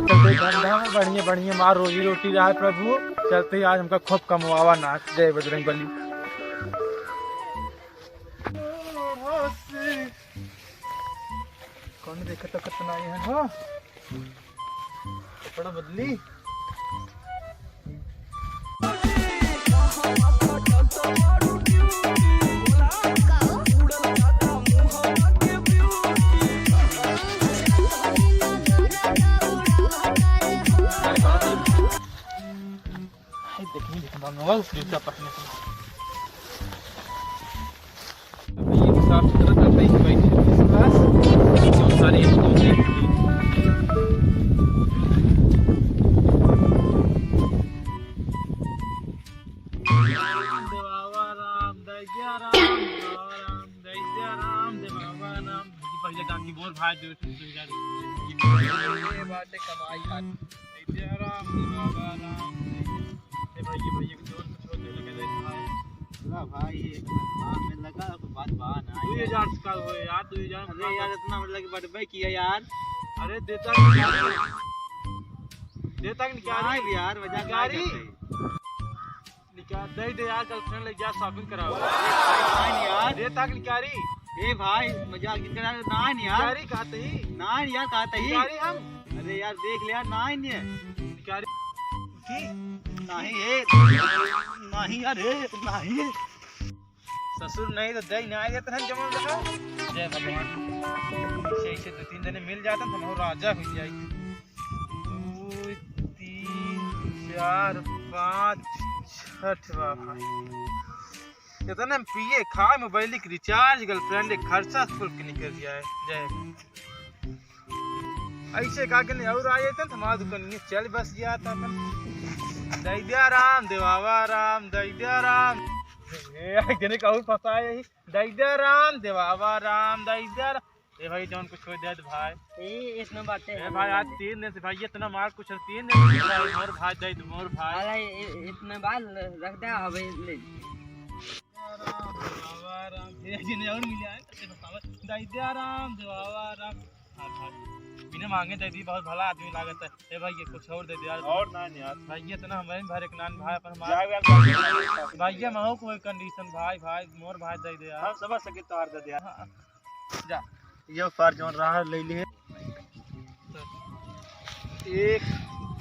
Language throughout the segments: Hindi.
आज चलते धंधा में बढ़िया बढ़िया मार रोजी रोटी रहा प्रभु। चलते आज हमका खूब कमवावा नाच। जय बजरंग बली। कौन देखा तो कितना है हो कपड़ा बदली। देखिए साफ सुथरा करते ही बैठे सारी बोल भाई बातें कमाई भाई में लगा बात बात ना 2000 का हो यार 2000। अरे यार इतना मतलब कि बटबे किया यार। अरे देता क्या यार वजह गाड़ी निकाल दे यार। गर्लफ्रेंड ले जा शॉपिंग कराओ यार। देता क्या ए भाई मजाक करा ना यार। गाड़ी कहते ही ना यार कहते ही गाड़ी हम। अरे यार देख ले यार ना गाड़ी नहीं है नहीं अरे नहीं ससुर नहीं तो दही नहीं देते हैं जमल रखा। जय भगवान से 2-3 जने मिल जाते हैं तो राजा हो जाए। 2 3 4 5 6 भाई इतना पिए खाए मोबाइल की रिचार्ज गर्लफ्रेंड खर्चा फुल के निकल जाए। जय ऐसे का के नहीं और आए थे हमारा दुकान चल बस गया था अपन। दैद्या राम देवावा राम दैद्या राम जने कहूँ फंसा यही दैद्या राम देवावा राम दैद्या राम। ए भाई जौन कुछ हो दे भाई इसमें बातें ए भाई आज 3 दिन से भाई इतना मार कुछ 3 दिन मोर भाई दे मोर भाई अरे इसमें बाल रख दे अबे ले देवावा राम ये जने और मिल जाए दैद्या राम देवावा राम। हां भाई बिना मांगे दे दी बहुत भला आदमी लागत है। ए भाई ये कुछ और दे दे यार और ना यार भाई ये इतना हमारे भर एक नान भाई अपन हमारा भाई ये महो कोई कंडीशन भाई भाई मोर भाई दे दे यार। हम समझ सके तो दे दे यार। जा ये फार जोन रहा ले ले 1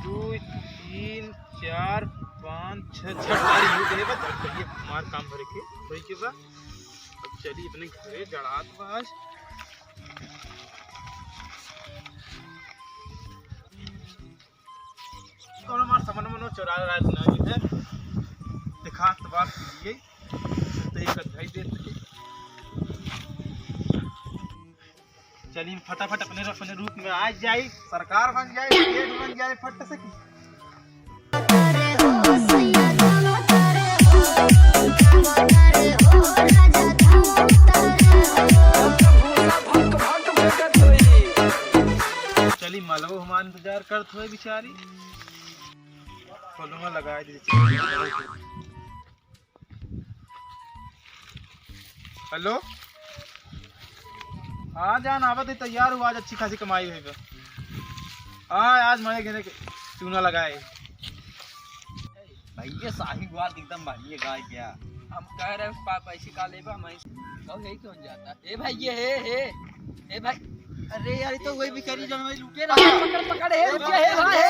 2 3 4 5 6 गाड़ी हो गए बस ये मार काम भर के कोई के बा। अब चली अपने घरे जड़ात बाज और हमारा सामान मनो चुरा रहा है दिखा तो बात ये तो एक अध्याय देते। चलिए फटाफट अपने रूप में आ जाए सरकार बन जाए स्टेट बन जाए फट से। चलिए मालवो हमारा इंतजार करते हुए बेचारी खोलूंगा लगा दीजिए। हेलो हाँ जान आवत तैयार हुआ आज अच्छी खासी कमाई हुई। हाँ आज मैं घेरे चूना लगाए भाई ये साहिवाल एकदम बढ़िया गाय क्या हम कह रहे पैसे का लेबा मैं कहो यही क्यों जाता। ए भाई ये हे ए भाई अरे यार तो वही भिखारी जो मैं लूटे रहा पकड़ पकड़ हे रुक हे हां हे